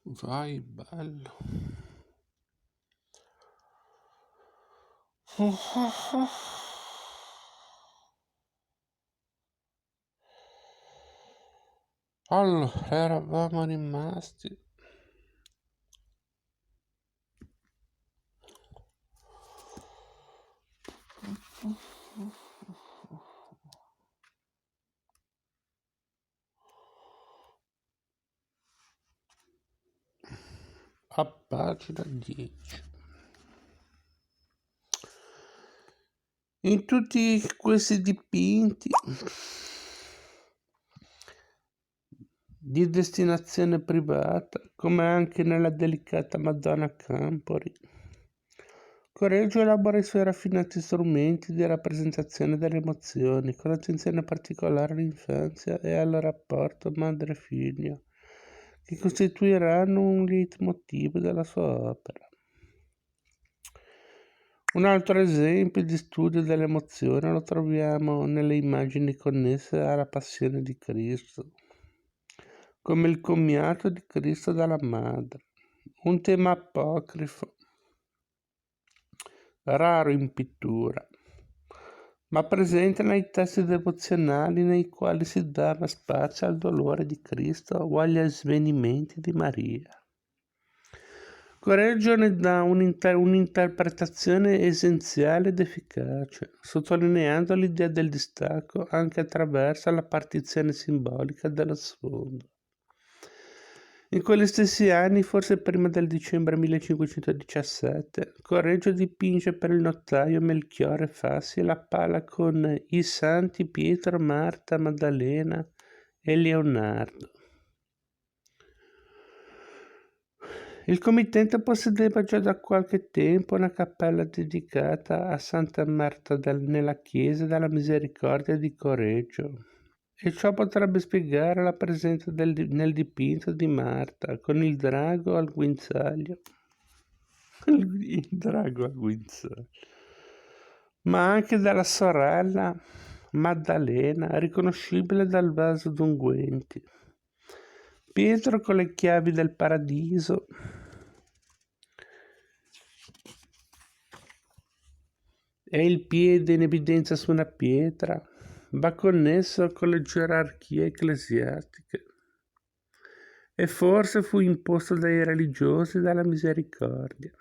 Vai, bello. Allora, eravamo rimasti a pagina 10. In tutti questi dipinti di destinazione privata, come anche nella delicata Madonna Campori, Correggio elabora i suoi raffinati strumenti di rappresentazione delle emozioni, con attenzione particolare all'infanzia e al rapporto madre-figlio, che costituiranno un leitmotiv della sua opera. Un altro esempio di studio dell'emozione lo troviamo nelle immagini connesse alla passione di Cristo, come il commiato di Cristo dalla madre, un tema apocrifo, raro in pittura, ma presente nei testi devozionali nei quali si dava spazio al dolore di Cristo o agli avvenimenti di Maria. Correggio ne dà un'interpretazione essenziale ed efficace, sottolineando l'idea del distacco anche attraverso la partizione simbolica dello sfondo. In quegli stessi anni, forse prima del dicembre 1517, Correggio dipinge per il notaio Melchiorre Fassi la pala con i santi Pietro, Marta, Maddalena e Leonardo. Il committente possedeva già da qualche tempo una cappella dedicata a Santa Marta nella chiesa della Misericordia di Correggio, e ciò potrebbe spiegare la presenza nel dipinto di Marta con il drago al guinzaglio. Il drago al guinzaglio. Ma anche della sorella Maddalena, riconoscibile dal vaso d'unguenti. Pietro con le chiavi del paradiso e il piede in evidenza su una pietra va connesso con le gerarchie ecclesiastiche e forse fu imposto dai religiosi dalla misericordia.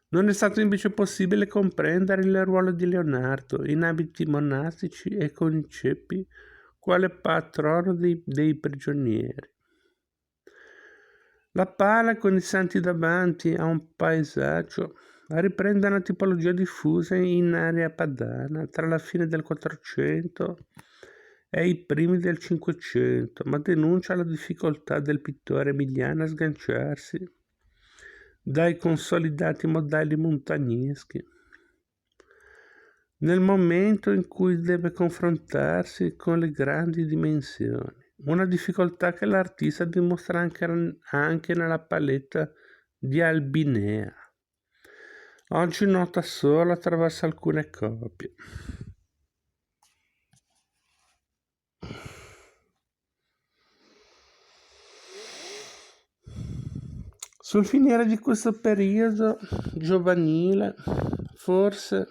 Non è stato invece possibile comprendere il ruolo di Leonardo in abiti monastici e con i ceppi quale patrono dei prigionieri. La pala con i santi davanti a un paesaggio riprende una tipologia diffusa in area padana tra la fine del 400 e i primi del 500, ma denuncia la difficoltà del pittore emiliano a sganciarsi dai consolidati modelli montagneschi nel momento in cui deve confrontarsi con le grandi dimensioni. Una difficoltà che l'artista dimostra anche nella paletta di Albinea, oggi nota solo attraverso alcune copie. Sul finire di questo periodo giovanile, forse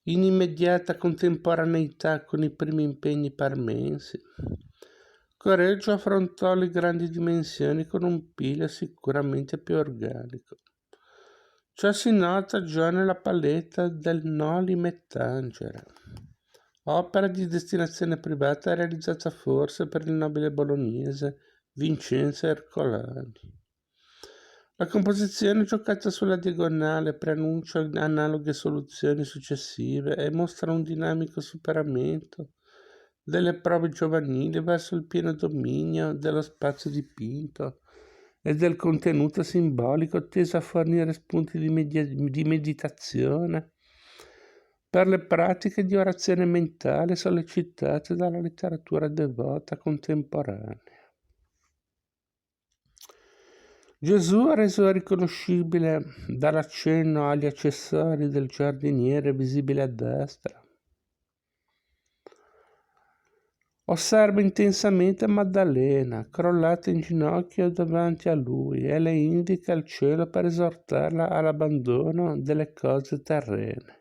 in immediata contemporaneità con i primi impegni parmensi, Correggio affrontò le grandi dimensioni con un piglio sicuramente più organico. Ciò si nota già nella paletta del Noli Me Tangere, opera di destinazione privata realizzata forse per il nobile bolognese Vincenzo Ercolani. La composizione giocata sulla diagonale preannuncia analoghe soluzioni successive e mostra un dinamico superamento delle prove giovanili verso il pieno dominio dello spazio dipinto e del contenuto simbolico teso a fornire spunti di meditazione per le pratiche di orazione mentale sollecitate dalla letteratura devota contemporanea. Gesù è reso riconoscibile dall'accenno agli accessori del giardiniere visibile a destra. Osserva intensamente Maddalena, crollata in ginocchio davanti a lui, e le indica il cielo per esortarla all'abbandono delle cose terrene.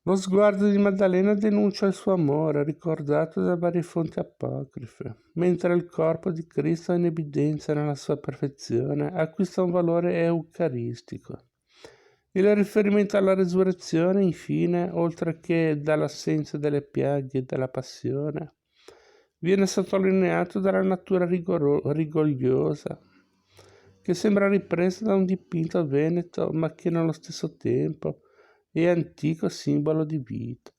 Lo sguardo di Maddalena denuncia il suo amore, ricordato da varie fonti apocrife, mentre il corpo di Cristo in evidenza nella sua perfezione acquista un valore eucaristico. Il riferimento alla resurrezione, infine, oltre che dall'assenza delle piaghe e della passione, viene sottolineato dalla natura rigogliosa, che sembra ripresa da un dipinto veneto, ma che nello stesso tempo è antico simbolo di vita.